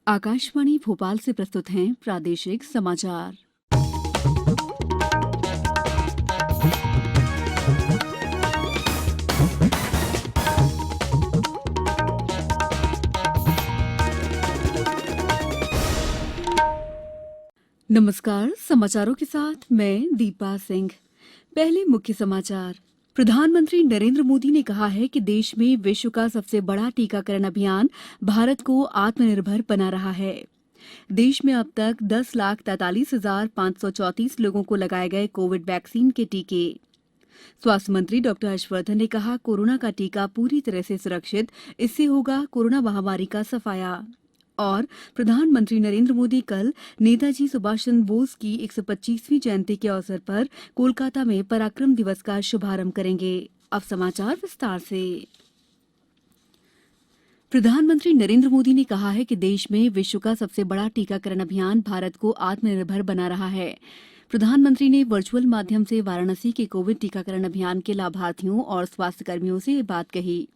आकाशवाणी भोपाल से प्रस्तुत हैं प्रादेशिक समाचार। नमस्कार, समाचारों के साथ मैं दीपा सिंह। पहले मुख्य समाचार। प्रधानमंत्री नरेंद्र मोदी ने कहा है कि देश में विश्व का सबसे बड़ा टीकाकरण अभियान भारत को आत्मनिर्भर बना रहा है। देश में अब तक 10,43,534 लोगों को लगाए गए कोविड वैक्सीन के टीके। स्वास्थ्य मंत्री डॉक्टर हर्षवर्धन ने कहा, कोरोना का टीका पूरी तरह से सुरक्षित, इससे होगा कोरोना महामारी का सफाया। और प्रधानमंत्री नरेंद्र मोदी कल नेताजी सुभाष चंद्र बोस की 125वीं जयंती के अवसर पर कोलकाता में पराक्रम दिवस का शुभारंभ करेंगे। अब समाचार विस्तार से। प्रधानमंत्री नरेंद्र मोदी ने कहा है कि देश में विश्व का सबसे बड़ा टीकाकरण अभियान भारत को आत्मनिर्भर बना रहा है। प्रधानमंत्री ने वर्चुअल माध्यम से वाराणसी के कोविड टीकाकरण अभियान के लाभार्थियों और स्वास्थ्य कर्मियों से ये बात कही।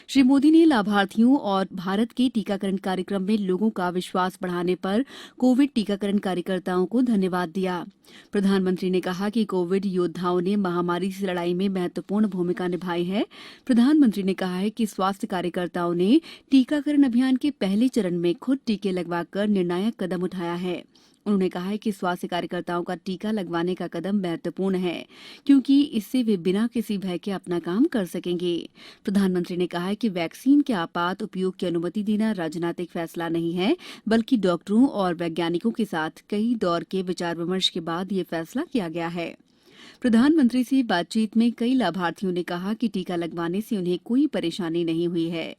श्री मोदी ने लाभार्थियों और भारत के टीकाकरण कार्यक्रम में लोगों का विश्वास बढ़ाने पर कोविड टीकाकरण कार्यकर्ताओं को धन्यवाद दिया। प्रधानमंत्री ने कहा कि कोविड योद्धाओं ने महामारी से लड़ाई में महत्वपूर्ण भूमिका निभाई है। प्रधानमंत्री ने कहा है कि स्वास्थ्य कार्यकर्ताओं ने टीकाकरण अभियान के पहले चरण में खुद टीके लगवाकर निर्णायक कदम उठाया है। उन्होंने कहा है कि स्वास्थ्य कार्यकर्ताओं का टीका लगवाने का कदम महत्वपूर्ण है, क्योंकि इससे वे बिना किसी भय के अपना काम कर सकेंगे। प्रधानमंत्री ने कहा है कि वैक्सीन के आपात उपयोग की अनुमति देना राजनीतिक फैसला नहीं है, बल्कि डॉक्टरों और वैज्ञानिकों के साथ कई दौर के विचार विमर्श के बाद ये फैसला किया गया है। प्रधानमंत्री से बातचीत में कई लाभार्थियों ने कहा कि टीका लगवाने से उन्हें कोई परेशानी नहीं हुई है।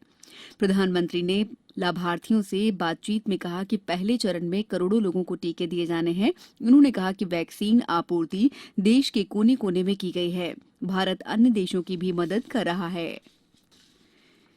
प्रधानमंत्री ने लाभार्थियों से बातचीत में कहा कि पहले चरण में करोड़ों लोगों को टीके दिए जाने हैं। उन्होंने कहा कि वैक्सीन आपूर्ति देश के कोने कोने में की गई है। भारत अन्य देशों की भी मदद कर रहा है।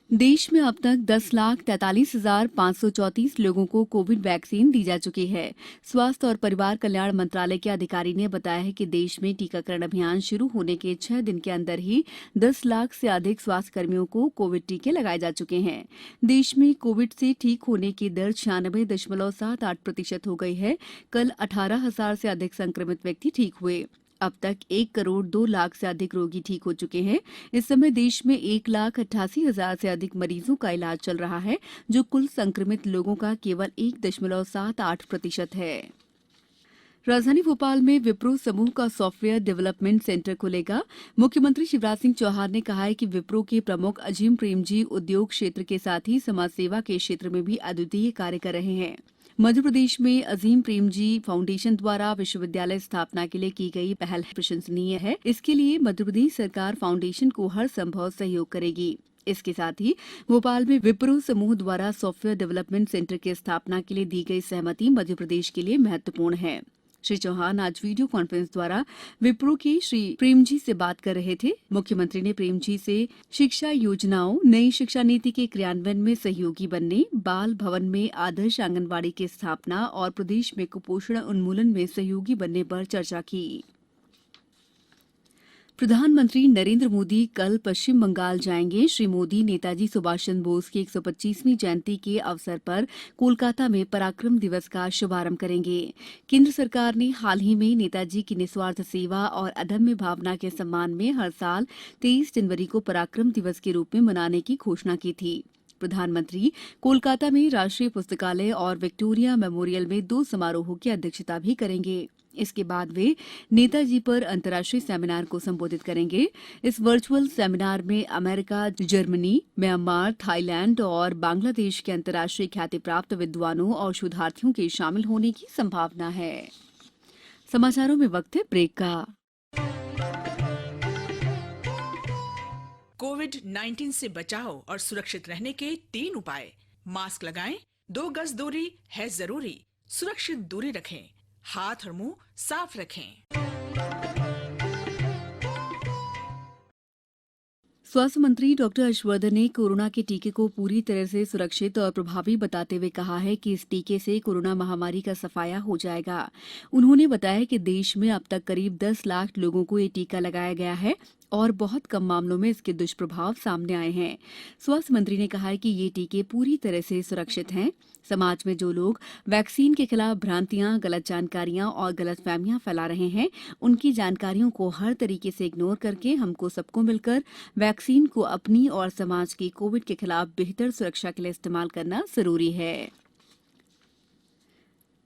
देश में अब तक 10,43,534 लोगों को कोविड वैक्सीन दी जा चुकी है। स्वास्थ्य और परिवार कल्याण मंत्रालय के अधिकारी ने बताया है कि देश में टीकाकरण अभियान शुरू होने के 6 दिन के अंदर ही 10 लाख से अधिक स्वास्थ्य कर्मियों को कोविड टीके लगाए जा चुके हैं। देश में कोविड से ठीक होने की दर 96.78% हो गई है। कल 18,000 से अधिक संक्रमित व्यक्ति ठीक हुए। अब तक 1 करोड़ 2 लाख से अधिक रोगी ठीक हो चुके हैं। इस समय देश में 1,88,000 से अधिक मरीजों का इलाज चल रहा है, जो कुल संक्रमित लोगों का केवल 1.78% है। राजधानी भोपाल में विप्रो समूह का सॉफ्टवेयर डेवलपमेंट सेंटर खुलेगा। मुख्यमंत्री शिवराज सिंह चौहान ने कहा है कि विप्रो के प्रमुख अजीम प्रेमजी उद्योग क्षेत्र के साथ ही समाज सेवा के क्षेत्र में भी अद्वितीय कार्य कर रहे हैं। मध्य प्रदेश में अजीम प्रेमजी फाउंडेशन द्वारा विश्वविद्यालय स्थापना के लिए की गई पहल प्रशंसनीय है। इसके लिए मध्य प्रदेश सरकार फाउंडेशन को हर संभव सहयोग करेगी। इसके साथ ही भोपाल में विप्रो समूह द्वारा सॉफ्टवेयर डेवलपमेंट सेंटर की स्थापना के लिए दी गई सहमति मध्य प्रदेश के लिए महत्वपूर्ण है। श्री चौहान आज वीडियो कॉन्फ्रेंस द्वारा विप्रो के श्री प्रेमजी से बात कर रहे थे। मुख्यमंत्री ने प्रेमजी से शिक्षा योजनाओं, नई शिक्षा नीति के क्रियान्वयन में सहयोगी बनने, बाल भवन में आदर्श आंगनबाड़ी की स्थापना और प्रदेश में कुपोषण उन्मूलन में सहयोगी बनने पर चर्चा की। प्रधानमंत्री नरेंद्र मोदी कल पश्चिम बंगाल जाएंगे। श्री मोदी नेताजी सुभाष चंद्र बोस की 125वीं जयंती के अवसर पर कोलकाता में पराक्रम दिवस का शुभारंभ करेंगे। केंद्र सरकार ने हाल ही में नेताजी की निस्वार्थ सेवा और अदम्य भावना के सम्मान में हर साल 23 जनवरी को पराक्रम दिवस के रूप में मनाने की घोषणा की थी। प्रधानमंत्री कोलकाता में राष्ट्रीय पुस्तकालय और विक्टोरिया मेमोरियल में 2 समारोहों की अध्यक्षता भी करेंगे। इसके बाद वे नेताजी पर अंतर्राष्ट्रीय सेमिनार को संबोधित करेंगे। इस वर्चुअल सेमिनार में अमेरिका, जर्मनी, म्यांमार, थाईलैंड और बांग्लादेश के अंतर्राष्ट्रीय ख्याति प्राप्त विद्वानों और शोधार्थियों के शामिल होने की संभावना है। समाचारों में वक्त है ब्रेक का। कोविड-19 से बचाव और सुरक्षित रहने के 3 उपाय। मास्क लगाएं, 2 गज दूरी है जरूरी, सुरक्षित दूरी रखें, हाथ और मुंह साफ रखें। स्वास्थ्य मंत्री डॉक्टर हर्षवर्धन ने कोरोना के टीके को पूरी तरह से सुरक्षित और प्रभावी बताते हुए कहा है कि इस टीके से कोरोना महामारी का सफाया हो जाएगा। उन्होंने बताया कि देश में अब तक करीब 10 लाख लोगों को ये टीका लगाया गया है और बहुत कम मामलों में इसके दुष्प्रभाव सामने आए हैं। स्वास्थ्य मंत्री ने कहा है कि ये टीके पूरी तरह से सुरक्षित हैं। समाज में जो लोग वैक्सीन के खिलाफ भ्रांतियां, गलत जानकारियां और गलतफहमियां फैला रहे हैं, उनकी जानकारियों को हर तरीके से इग्नोर करके हमको सबको मिलकर वैक्सीन को अपनी और समाज की कोविड के खिलाफ बेहतर सुरक्षा के लिए इस्तेमाल करना जरूरी है।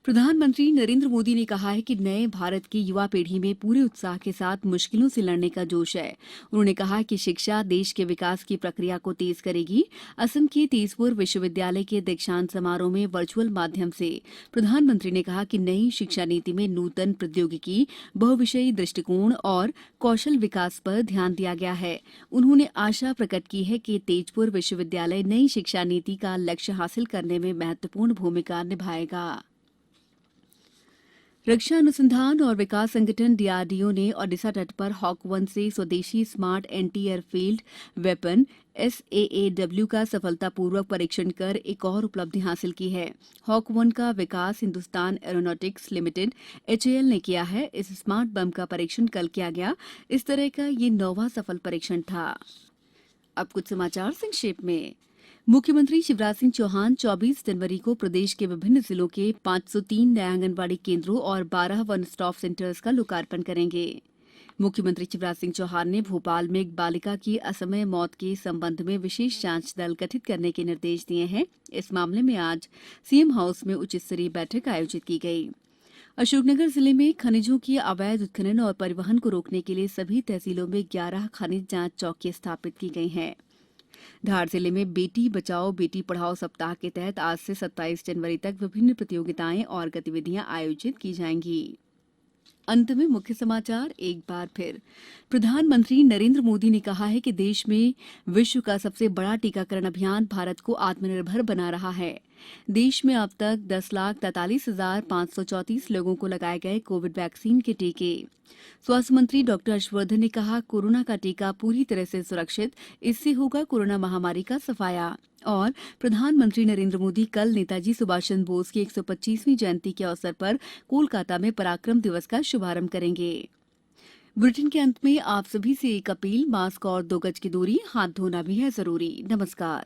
प्रधानमंत्री नरेंद्र मोदी ने कहा है कि नए भारत की युवा पीढ़ी में पूरे उत्साह के साथ मुश्किलों से लड़ने का जोश है। उन्होंने कहा कि शिक्षा देश के विकास की प्रक्रिया को तेज करेगी। असम के तेजपुर विश्वविद्यालय के दीक्षांत समारोह में वर्चुअल माध्यम से प्रधानमंत्री ने कहा कि नई शिक्षा नीति में नूतन प्रौद्योगिकी, बहुविषयी दृष्टिकोण और कौशल विकास पर ध्यान दिया गया है। उन्होंने आशा प्रकट की है कि तेजपुर विश्वविद्यालय नई शिक्षा नीति का लक्ष्य हासिल करने में महत्वपूर्ण भूमिका निभाएगा। रक्षा अनुसंधान और विकास संगठन डीआरडीओ ने ओडिशा तट पर हॉक-1 से स्वदेशी smart anti airfield weapon SAAW का सफलतापूर्वक परीक्षण कर एक और उपलब्धि हासिल की है। हॉक-1 का विकास हिंदुस्तान एरोनॉटिक्स लिमिटेड HAL ने किया है। इस स्मार्ट बम का परीक्षण कल किया गया। इस तरह का ये 9वां सफल परीक्षण था। अब कुछ समाचार संक्षेप में। मुख्यमंत्री शिवराज सिंह चौहान 24 जनवरी को प्रदेश के विभिन्न जिलों के 503 नए आंगनबाड़ी केंद्रों और 12 वन स्टॉप सेंटर्स का लोकार्पण करेंगे। मुख्यमंत्री शिवराज सिंह चौहान ने भोपाल में एक बालिका की असमय मौत के संबंध में विशेष जांच दल गठित करने के निर्देश दिए हैं। इस मामले में आज सीएम हाउस में उच्च स्तरीय बैठक आयोजित की गई। अशोकनगर जिले में खनिजों की अवैध उत्खनन और परिवहन को रोकने के लिए सभी तहसीलों में 11 खनिज जांच चौकी स्थापित की गई हैं। धार जिले में बेटी बचाओ बेटी पढ़ाओ सप्ताह के तहत आज से 27 जनवरी तक विभिन्न प्रतियोगिताएं और गतिविधियां आयोजित की जाएंगी। अंत में मुख्य समाचार एक बार फिर। प्रधानमंत्री नरेंद्र मोदी ने कहा है कि देश में विश्व का सबसे बड़ा टीकाकरण अभियान भारत को आत्मनिर्भर बना रहा है। देश में अब तक 10,43,534 लोगों को लगाए गए कोविड वैक्सीन के टीके। स्वास्थ्य मंत्री डॉक्टर हर्षवर्धन ने कहा, कोरोना का टीका पूरी तरह से सुरक्षित, इससे होगा कोरोना महामारी का सफाया। और प्रधानमंत्री नरेंद्र मोदी कल नेताजी सुभाष चंद्र बोस की 125वीं जयंती के अवसर पर कोलकाता में पराक्रम दिवस का शुभारंभ करेंगे। बुलेटिन के अंत में आप सभी से एक अपील, मास्क और 2 गज की दूरी, हाथ धोना भी है जरूरी। नमस्कार।